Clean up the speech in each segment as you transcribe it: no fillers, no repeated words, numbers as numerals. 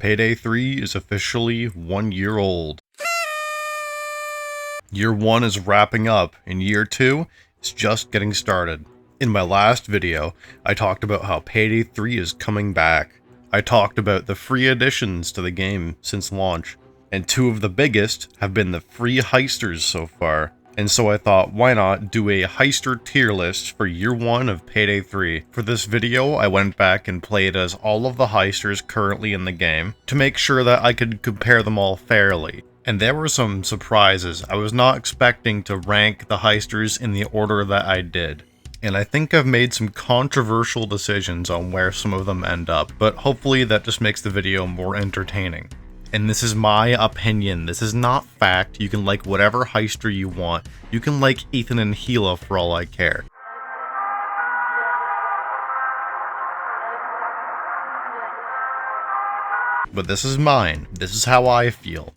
Payday 3 is officially 1 year old. Year 1 is wrapping up, and Year 2 is just getting started. In my last video, I talked about how Payday 3 is coming back. I talked about the free additions to the game since launch, and 2 of the biggest have been the free heisters so far. And so I thought, why not do a heister tier list for Year 1 of Payday 3. For this video, I went back and played as all of the heisters currently in the game, to make sure that I could compare them all fairly. And there were some surprises. I was not expecting to rank the heisters in the order that I did. And I think I've made some controversial decisions on where some of them end up, but hopefully that just makes the video more entertaining. And this is my opinion, this is not fact. You can like whatever heister you want. You can like Ethan and Gila for all I care. But this is mine, this is how I feel.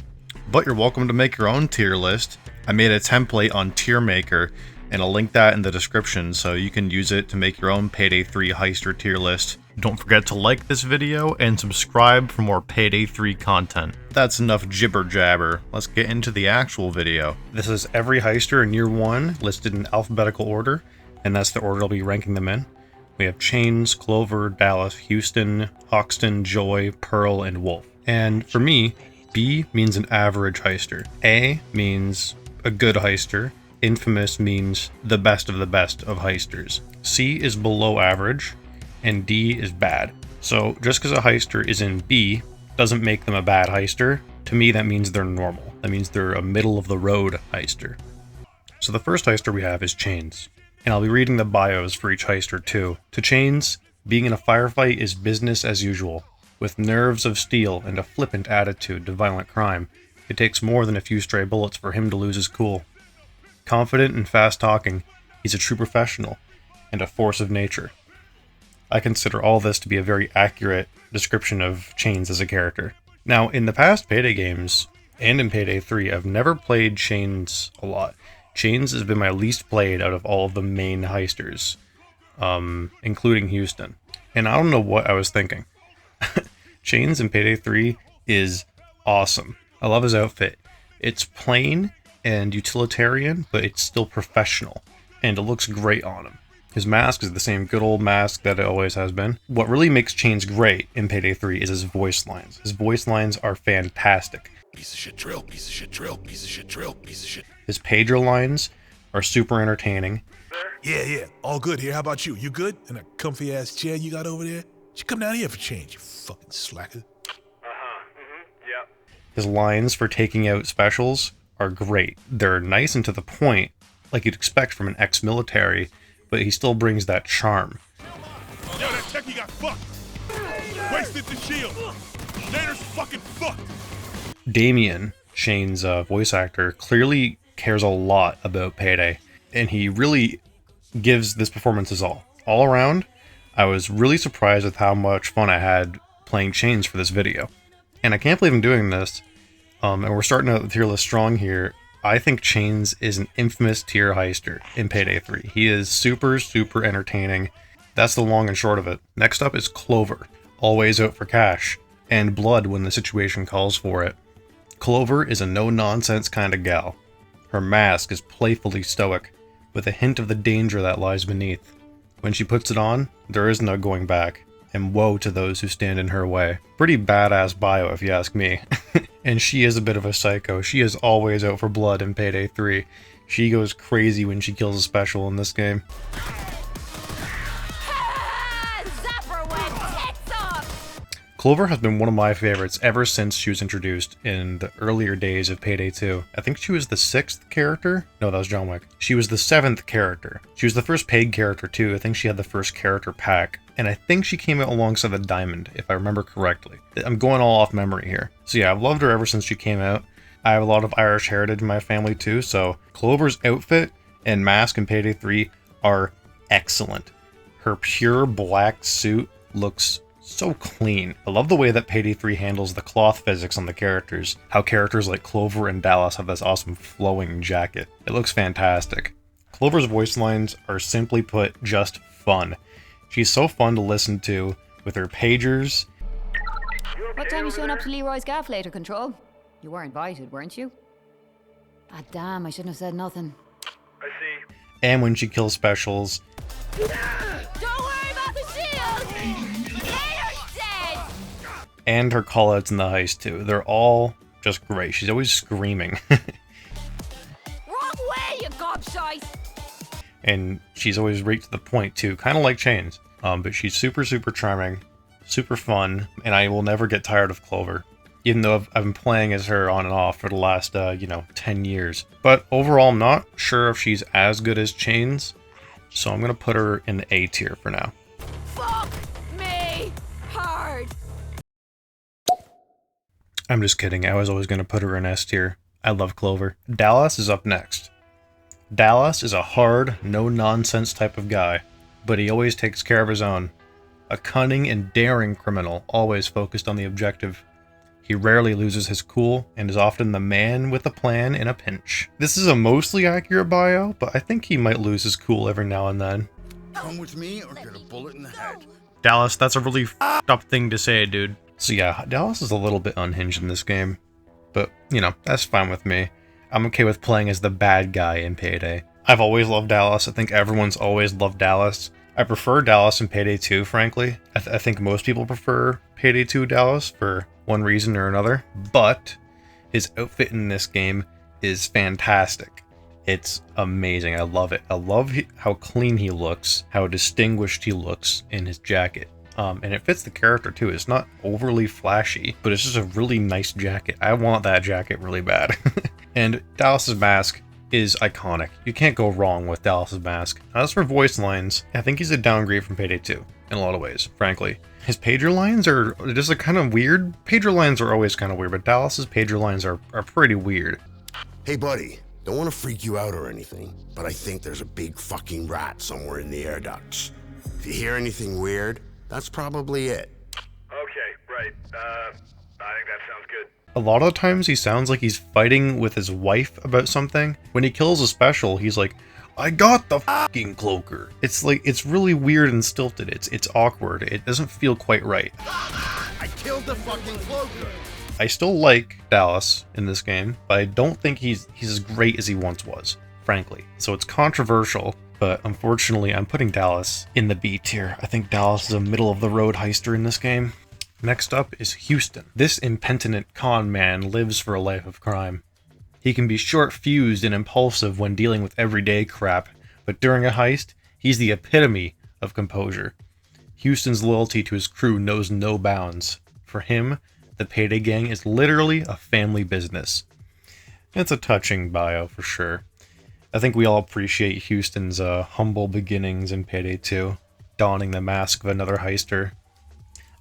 But you're welcome to make your own tier list. I made a template on Tier Maker, and I'll link that in the description so you can use it to make your own Payday 3 heister tier list. Don't forget to like this video and subscribe for more Payday 3 content. That's enough jibber jabber, let's get into the actual video. This is every heister in Year 1 listed in alphabetical order, and that's the order I'll be ranking them in. We have Chains, Clover, Dallas, Houston, Hoxton, Joy, Pearl, and Wolf. And for me, B means an average heister, A means a good heister, Infamous means the best of heisters. C is below average, and D is bad. So just because a heister is in B doesn't make them a bad heister. To me, that means they're normal. That means they're a middle of the road heister. So the first heister we have is Chains, and I'll be reading the bios for each heister too. To Chains, being in a firefight is business as usual. With nerves of steel and a flippant attitude to violent crime, it takes more than a few stray bullets for him to lose his cool. Confident and fast-talking, he's a true professional and a force of nature. I consider all this to be a very accurate description of Chains as a character. Now, in the past Payday games, and in Payday 3, I've never played Chains a lot. Chains has been my least played out of all of the main heisters, including Houston. And I don't know what I was thinking. Chains in Payday 3 is awesome. I love his outfit. It's plain and utilitarian, but it's still professional, and it looks great on him. His mask is the same good old mask that it always has been. What really makes Chains great in Payday 3 is his voice lines. His voice lines are fantastic. Piece of shit drill, piece of shit drill, piece of shit drill, piece of shit. His pager lines are super entertaining. Yeah, all good here. How about you? You good? In a comfy ass chair you got over there? You come down here for change, you fucking slacker. Yep. His lines for taking out specials are great. They're nice and to the point, like you'd expect from an ex-military, but he still brings that charm. Yo, that techie got fucked! Wasted the shield! Nader's fucking fucked! Damien, Shane's voice actor, clearly cares a lot about Payday, and he really gives this performance his all. All around, I was really surprised with how much fun I had playing Chains for this video. And I can't believe I'm doing this. And we're starting out the tier list strong here. I think Chains is an infamous tier heister in Payday 3. He is super entertaining. That's the long and short of it. Next up is Clover, always out for cash, and blood when the situation calls for it. Clover is a no-nonsense kind of gal. Her mask is playfully stoic, with a hint of the danger that lies beneath. When she puts it on, there is no going back, and woe to those who stand in her way. Pretty badass bio if you ask me. And she is a bit of a psycho. She is always out for blood in Payday 3. She goes crazy when she kills a special in this game. Clover has been one of my favorites ever since she was introduced in the earlier days of Payday 2. I think she was the 6th character? No, that was John Wick. She was the 7th character. She was the first paid character too. I think she had the first character pack. And I think she came out alongside the Diamond, if I remember correctly. I'm going all off memory here. So yeah, I've loved her ever since she came out. I have a lot of Irish heritage in my family too, so Clover's outfit and mask in Payday 3 are excellent. Her pure black suit looks so clean. I love the way that Payday 3 handles the cloth physics on the characters. How characters like Clover and Dallas have this awesome flowing jacket. It looks fantastic. Clover's voice lines are simply put just fun. She's so fun to listen to with her pagers You okay What time are you over showing up there? to Leroy's gaff later, Control? You were invited, weren't you? Ah, damn, I shouldn't have said nothing. I see. And when she kills specials, Don't worry about the shield! Layer's dead! and her callouts in the heist too. They're all just great. She's always screaming. Wrong way, you gobshite! And she's always right to the point too, kind of like Chains. But she's super, super charming, super fun, and I will never get tired of Clover. Even though I've been playing as her on and off for the last, 10 years. But overall, I'm not sure if she's as good as Chains, so I'm going to put her in the A tier for now. Fuck me hard! I'm just kidding, I was always going to put her in S tier. I love Clover. Dallas is up next. Dallas is a hard, no-nonsense type of guy, but he always takes care of his own. A cunning and daring criminal, always focused on the objective. He rarely loses his cool, and is often the man with a plan in a pinch. This is a mostly accurate bio, but I think he might lose his cool every now and then. Come with me or get a bullet in the head. Dallas, that's a really f***ed up thing to say, dude. So yeah, Dallas is a little bit unhinged in this game. But, that's fine with me. I'm okay with playing as the bad guy in Payday. I've always loved Dallas. I think everyone's always loved Dallas. I prefer Dallas in Payday 2, frankly. I think most people prefer Payday 2 Dallas for one reason or another. But his outfit in this game is fantastic. It's amazing. I love it. I love how clean he looks, how distinguished he looks in his jacket. And it fits the character too. It's not overly flashy, but it's just a really nice jacket. I want that jacket really bad. And Dallas's mask is iconic. You can't go wrong with Dallas's mask. As for voice lines, I think he's a downgrade from Payday 2 in a lot of ways, frankly. His pager lines are just kind of weird. Pager lines are always kind of weird, but Dallas's pager lines are pretty weird. Hey, buddy. Don't want to freak you out or anything, but I think there's a big fucking rat somewhere in the air ducts. If you hear anything weird, that's probably it. Okay, right. I think that sounds good. A lot of the times he sounds like he's fighting with his wife about something. When he kills a special, he's like, I got the fucking cloaker. It's like, it's really weird and stilted. It's awkward. It doesn't feel quite right. I killed the fucking cloaker. I still like Dallas in this game, but I don't think he's as great as he once was, frankly. So it's controversial, but unfortunately I'm putting Dallas in the B tier. I think Dallas is a middle of the road heister in this game. Next up is Hoxton. This impenitent con man lives for a life of crime. He can be short-fused and impulsive when dealing with everyday crap, but during a heist, he's the epitome of composure. Hoxton's loyalty to his crew knows no bounds. For him, the Payday gang is literally a family business. It's a touching bio for sure. I think we all appreciate Hoxton's humble beginnings in Payday 2, donning the mask of another heister.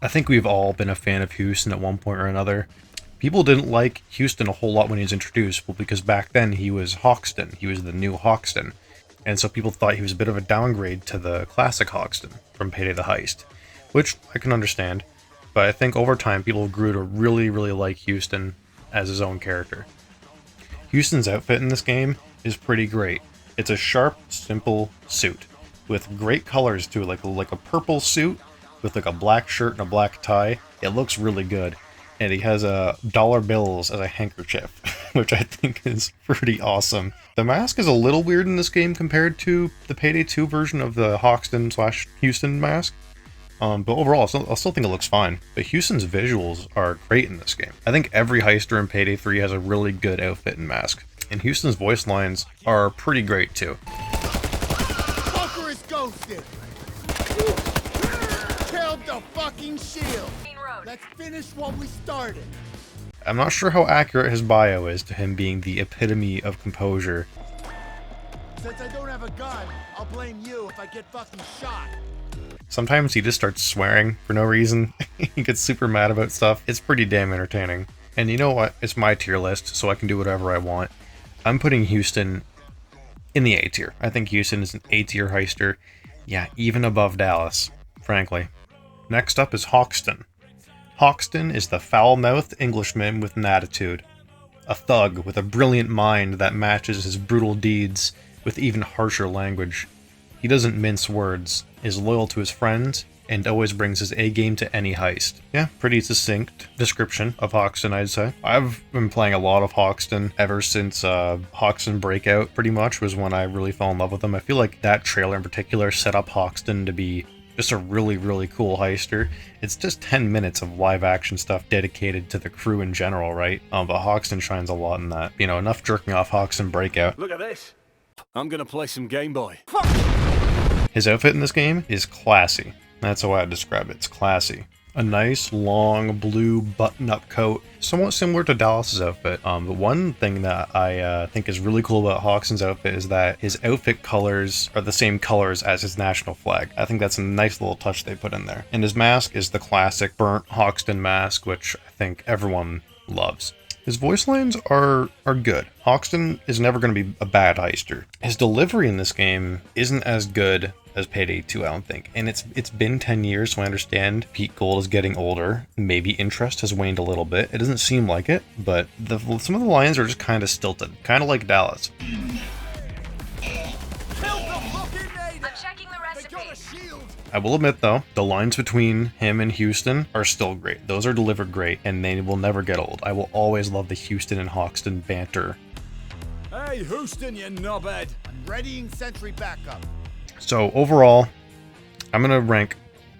I think we've all been a fan of Hoxton at one point or another. People didn't like Hoxton a whole lot when he was introduced, well, because back then he was Hoxton. He was the new Hoxton. And so people thought he was a bit of a downgrade to the classic Hoxton from Payday the Heist, which I can understand. But I think over time people grew to really, really like Hoxton as his own character. Hoxton's outfit in this game is pretty great. It's a sharp, simple suit with great colors too, like a purple suit with like a black shirt and a black tie. It looks really good. And he has dollar bills as a handkerchief, which I think is pretty awesome. The mask is a little weird in this game compared to the Payday 2 version of the Hoxton/Hoxton mask. But overall, I still think it looks fine. But Hoxton's visuals are great in this game. I think every heister in Payday 3 has a really good outfit and mask. And Hoxton's voice lines are pretty great too. Fucker is ghosted. Killed the fucking shield. Let's finish what we started. I'm not sure how accurate his bio is to him being the epitome of composure. Since I don't have a gun, I'll blame you if I get fucking shot. Sometimes he just starts swearing for no reason. He gets super mad about stuff. It's pretty damn entertaining. And you know what? It's my tier list, so I can do whatever I want. I'm putting Hoxton in the A tier. I think Hoxton is an A tier heister. Yeah, even above Dallas, frankly. Next up is Hoxton. Hoxton is the foul-mouthed Englishman with an attitude. A thug with a brilliant mind that matches his brutal deeds with even harsher language. He doesn't mince words, is loyal to his friends, and always brings his A game to any heist. Yeah, pretty succinct description of Hoxton, I'd say. I've been playing a lot of Hoxton ever since Hoxton Breakout, pretty much, was when I really fell in love with him. I feel like that trailer in particular set up Hoxton to be just a really, really cool heister. It's just 10 minutes of live action stuff dedicated to the crew in general, right? But Hoxton shines a lot in that. You know, enough jerking off Hoxton Breakout. Look at this. I'm gonna play some Game Boy. His outfit in this game is classy. That's how I'd describe it. It's classy. A nice, long, blue button-up coat, somewhat similar to Dallas's outfit. But one thing that I think is really cool about Hoxton's outfit is that his outfit colors are the same colors as his national flag. I think that's a nice little touch they put in there. And his mask is the classic burnt Hoxton mask, which I think everyone loves. His voice lines are good. Hoxton is never going to be a bad heister. His delivery in this game isn't as good as Payday 2, I don't think. And it's been 10 years, so I understand Pete Gold is getting older. Maybe interest has waned a little bit. It doesn't seem like it, but some of the lines are just kind of stilted. Kind of like Dallas. I will admit, though, the lines between him and Houston are still great. Those are delivered great, and they will never get old. I will always love the Houston and Hoxton banter. Hey, Houston, you knobhead. Readying sentry backup. So, overall, I'm going to rank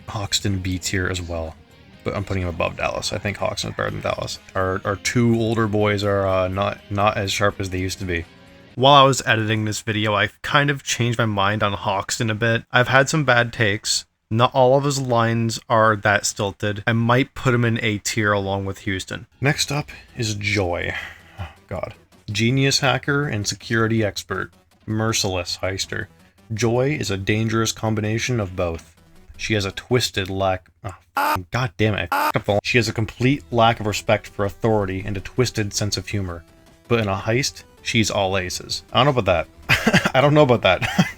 Hoxton B tier as well, but I'm putting him above Dallas. I think Hoxton is better than Dallas. Our two older boys are not as sharp as they used to be. While I was editing this video, I kind of changed my mind on Hoxton a bit. I've had some bad takes. Not all of his lines are that stilted. I might put him in A tier along with Houston. Next up is Joy. Oh, God. Genius hacker and security expert. Merciless heister. Joy is a dangerous combination of both. She has a twisted lack... Oh, God damn it. She has a complete lack of respect for authority and a twisted sense of humor. But in a heist, she's all aces. I don't know about that. I don't know about that.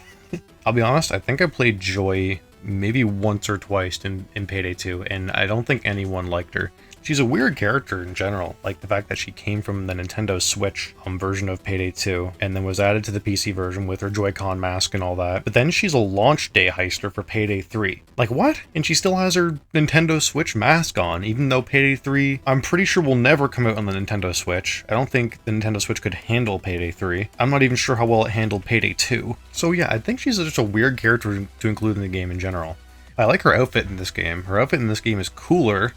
I'll be honest, I think I played Joy maybe once or twice in Payday 2, and I don't think anyone liked her. She's a weird character in general, like the fact that she came from the Nintendo Switch version of Payday 2, and then was added to the PC version with her Joy-Con mask and all that. But then she's a launch day heister for Payday 3. Like, what? And she still has her Nintendo Switch mask on, even though Payday 3, I'm pretty sure, will never come out on the Nintendo Switch. I don't think the Nintendo Switch could handle Payday 3. I'm not even sure how well it handled Payday 2. So yeah, I think she's just a weird character to include in the game in general. I like her outfit in this game. Her outfit in this game is cooler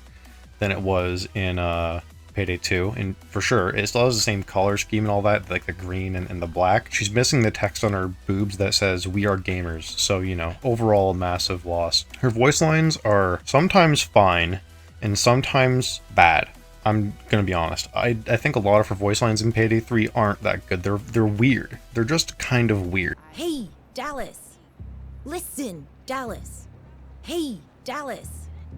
than it was in Payday 2, and for sure, it still has the same color scheme and all that, like the green and the black. She's missing the text on her boobs that says, "We are gamers," so, you know, overall, massive loss. Her voice lines are sometimes fine, and sometimes bad. I'm gonna be honest. I think a lot of her voice lines in Payday 3 aren't that good. They're weird. They're just kind of weird. Hey, Dallas. Listen, Dallas. Hey, Dallas.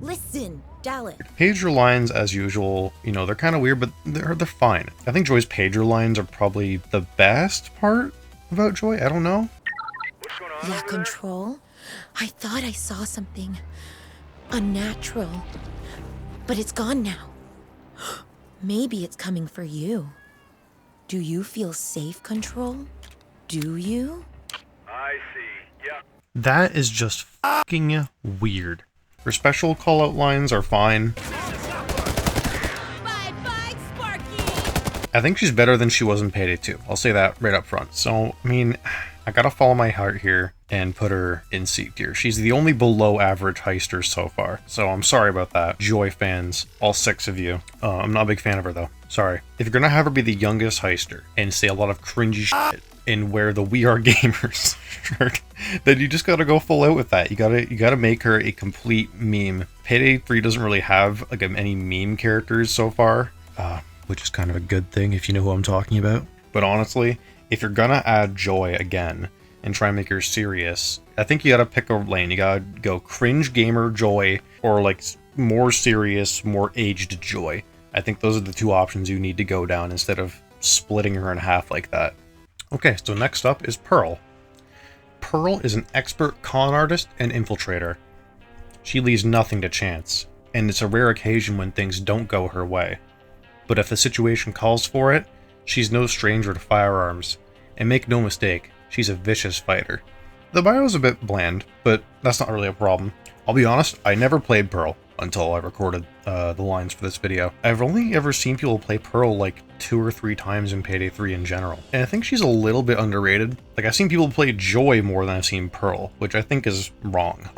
Listen, Dallas. Pager lines, as usual, you know, they're kind of weird, but they're fine. I think Joy's pager lines are probably the best part about Joy. I don't know. What's going on Yeah, over there? Control. I thought I saw something unnatural, but it's gone now. Maybe it's coming for you. Do you feel safe, Control? Do you? I see. Yeah. That is just fucking weird. Her special call-out lines are fine. Bye-bye, Sparky! I think she's better than she was in Payday 2. I'll say that right up front. So, I mean, I gotta follow my heart here and put her in C tier. She's the only below average heister so far. So I'm sorry about that. Joy fans, all 6 of you. I'm not a big fan of her though. Sorry. If you're gonna have her be the youngest heister and say a lot of cringy shit and wear the "We Are Gamers" shirt, then you just gotta go full out with that. You gotta make her a complete meme. Payday 3 doesn't really have like any meme characters so far, which is kind of a good thing if you know who I'm talking about. But honestly, if you're gonna add Joy again and try and make her serious, I think you gotta pick a lane. You gotta go cringe gamer Joy or like more serious, more aged Joy. I think those are the 2 options you need to go down instead of splitting her in half like that. Okay, so next up is Pearl. Pearl is an expert con artist and infiltrator. She leaves nothing to chance, and it's a rare occasion when things don't go her way. But if the situation calls for it, she's no stranger to firearms, and make no mistake, she's a vicious fighter. The bio's a bit bland, but that's not really a problem. I'll be honest, I never played Pearl until I recorded the lines for this video. I've only ever seen people play Pearl like 2 or 3 times in Payday 3 in general. And I think she's a little bit underrated. Like, I've seen people play Joy more than I've seen Pearl, which I think is wrong.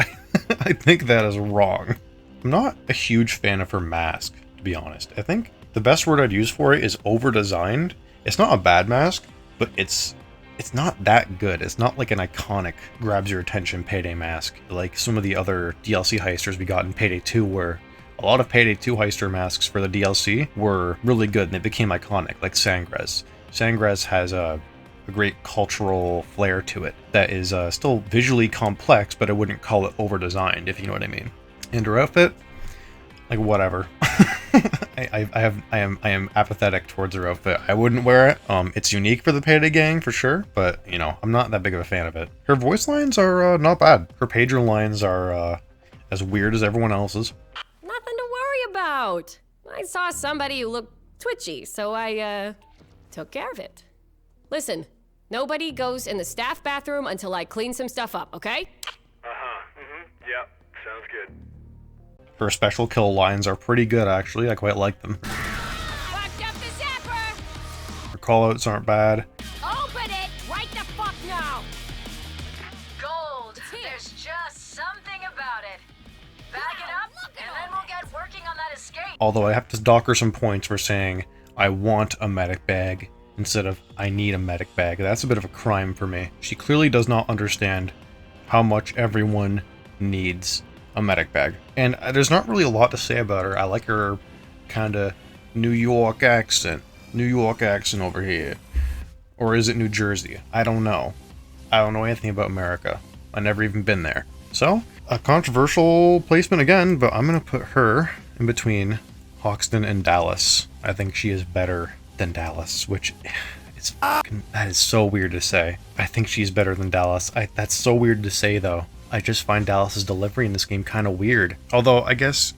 I think that is wrong. I'm not a huge fan of her mask, to be honest. I think the best word I'd use for it is over-designed. It's not a bad mask, but it's not that good. It's not like an iconic, grabs your attention Payday mask, like some of the other DLC heisters we got in Payday 2, where a lot of Payday 2 heister masks for the DLC were really good and they became iconic, like Sangrez. Sangrez has a great cultural flair to it that is still visually complex, but I wouldn't call it over-designed, if you know what I mean. And her outfit, like, whatever. I am apathetic towards her outfit. I wouldn't wear it. It's unique for the Payday gang for sure, but you know, I'm not that big of a fan of it. Her voice lines are not bad. Her pager lines are as weird as everyone else's. Nothing to worry about. I saw somebody who looked twitchy, so I took care of it. Listen, nobody goes in the staff bathroom until I clean some stuff up, okay? Yep, sounds good. Her special kill lines are pretty good, actually. I quite like them. Fucked up the zapper! Her callouts aren't bad. Open it right the fuck now! Gold. There's just something about it. Back it up, and then we'll get working on that escape. Although I have to dock her some points for saying, I want a medic bag, instead of, I need a medic bag. That's a bit of a crime for me. She clearly does not understand how much everyone needs a medic bag. And there's not really a lot to say about her. I like her kind of New York accent. New York accent over here. Or is it New Jersey? I don't know. I don't know anything about America. I've never even been there. So, a controversial placement again, but I'm going to put her in between Hoxton and Dallas. I think she is better than Dallas, which is fucking, that is so weird to say. I think she's better than Dallas. That's so weird to say though. I just find Dallas's delivery in this game kind of weird. Although, I guess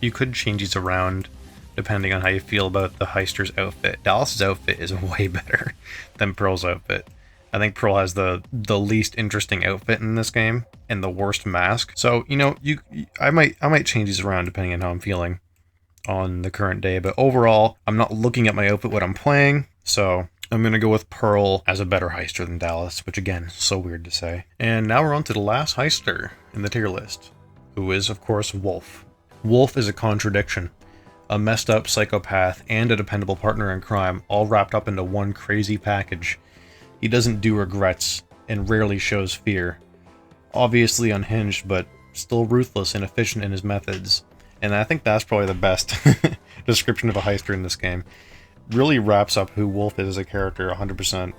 you could change these around depending on how you feel about the heister's outfit. Dallas's outfit is way better than Pearl's outfit. I think Pearl has the least interesting outfit in this game and the worst mask. So, you know, I might change these around depending on how I'm feeling on the current day. But overall, I'm not looking at my outfit when I'm playing, so I'm going to go with Pearl as a better heister than Dallas, which again, so weird to say. And now we're on to the last heister in the tier list, who is, of course, Wolf. Wolf is a contradiction, a messed up psychopath, and a dependable partner in crime, all wrapped up into one crazy package. He doesn't do regrets, and rarely shows fear. Obviously unhinged, but still ruthless and efficient in his methods. And I think that's probably the best description of a heister in this game. Really wraps up who Wolf is as a character 100%.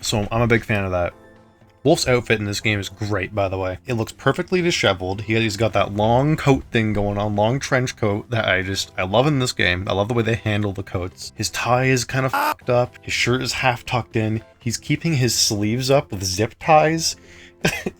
So I'm a big fan of that. Wolf's outfit in this game is great, by the way. It looks perfectly disheveled. He's got that long coat thing going on, long trench coat that I love in this game. I love the way they handle the coats. His tie is kind of fucked up. His shirt is half tucked in. He's keeping his sleeves up with zip ties.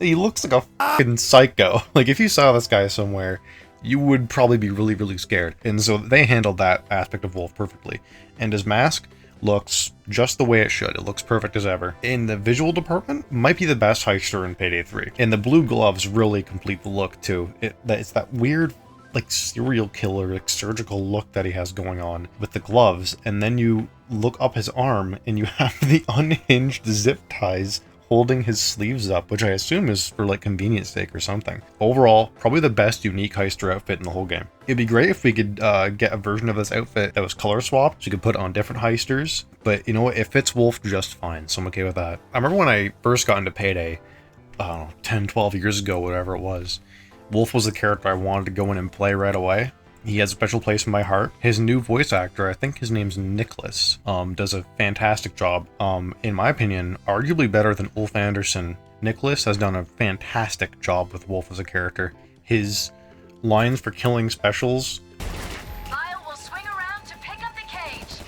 He looks like a fucking psycho. Like, if you saw this guy somewhere, you would probably be really, really scared. And so they handled that aspect of Wolf perfectly. And his mask looks just the way it should. It looks perfect as ever. In the visual department, might be the best heister in Payday 3. And the blue gloves really complete the look too. It's that weird, like, serial killer, like, surgical look that he has going on with the gloves. And then you look up his arm and you have the unhinged zip ties holding his sleeves up, which I assume is for like convenience sake or something. Overall, probably the best unique heister outfit in the whole game. It'd be great if we could get a version of this outfit that was color swapped, so you could put it on different heisters, but you know what, it fits Wolf just fine, so I'm okay with that. I remember when I first got into Payday, I don't know, 10, 12 years ago, whatever it was, Wolf was the character I wanted to go in and play right away. He has a special place in my heart. His new voice actor, I think his name's Nicholas, does a fantastic job. In my opinion, arguably better than Ulf Anderson. Nicholas has done a fantastic job with Wolf as a character. His lines for killing specials. Lyle will swing around to pick up the cage.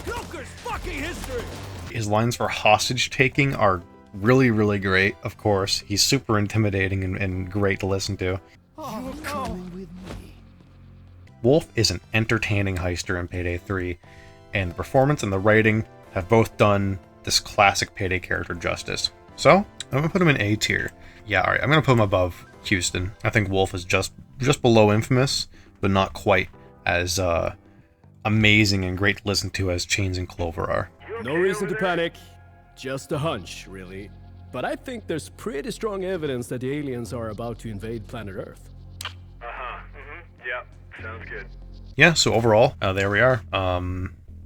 Joker's fucking history! His lines for hostage taking are really, really great, of course. He's super intimidating and great to listen to. Oh, no. Wolf is an entertaining heister in Payday 3, and the performance and the writing have both done this classic Payday character justice. So, I'm going to put him in A tier. Yeah, alright, I'm going to put him above Houston. I think Wolf is just below Infamous, but not quite as amazing and great to listen to as Chains and Clover are. No reason to panic. Just a hunch, really. But I think there's pretty strong evidence that the aliens are about to invade planet Earth. Uh-huh. Yep. Sounds good. Yeah, so overall, there we are.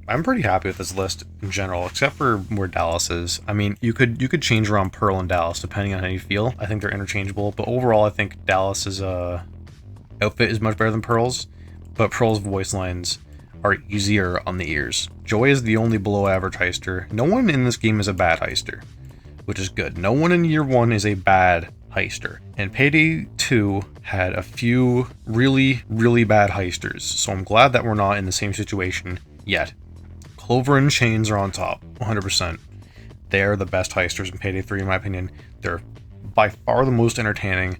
I'm pretty happy with this list in general, except for where Dallas is. I mean, you could change around Pearl and Dallas depending on how you feel. I think they're interchangeable, but overall I think Dallas's outfit is much better than Pearl's, but Pearl's voice lines are easier on the ears. Joy is the only below average heister. No one in this game is a bad heister, which is good. No one in year 1 is a bad heister. And Payday 2 had a few really, really bad heisters, so I'm glad that we're not in the same situation yet. Clover and Chains are on top, 100%. They're the best heisters in Payday 3 in my opinion. They're by far the most entertaining.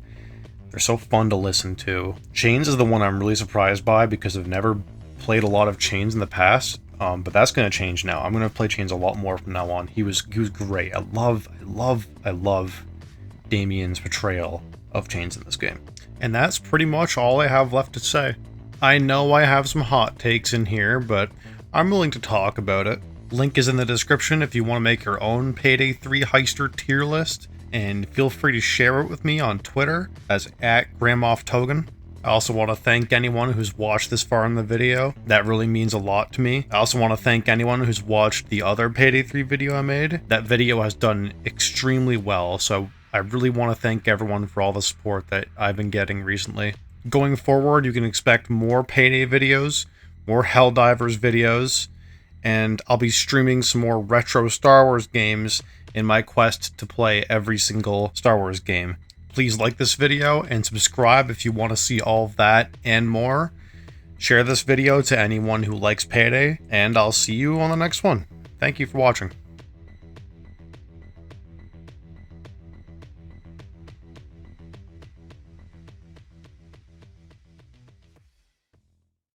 They're so fun to listen to. Chains is the one I'm really surprised by because I've never played a lot of Chains in the past, but that's going to change now. I'm going to play Chains a lot more from now on. He was great. I love Damien's portrayal of Chains in this game. And that's pretty much all I have left to say. I know I have some hot takes in here, but I'm willing to talk about it. Link is in the description if you want to make your own Payday 3 heister tier list, and feel free to share it with me on Twitter as @GrandMoffTogan. I also want to thank anyone who's watched this far in the video. That really means a lot to me. I also want to thank anyone who's watched the other Payday 3 video I made. That video has done extremely well, so I really want to thank everyone for all the support that I've been getting recently. Going forward, you can expect more Payday videos, more Helldivers videos, and I'll be streaming some more retro Star Wars games in my quest to play every single Star Wars game. Please like this video and subscribe if you want to see all of that and more. Share this video to anyone who likes Payday, and I'll see you on the next one. Thank you for watching.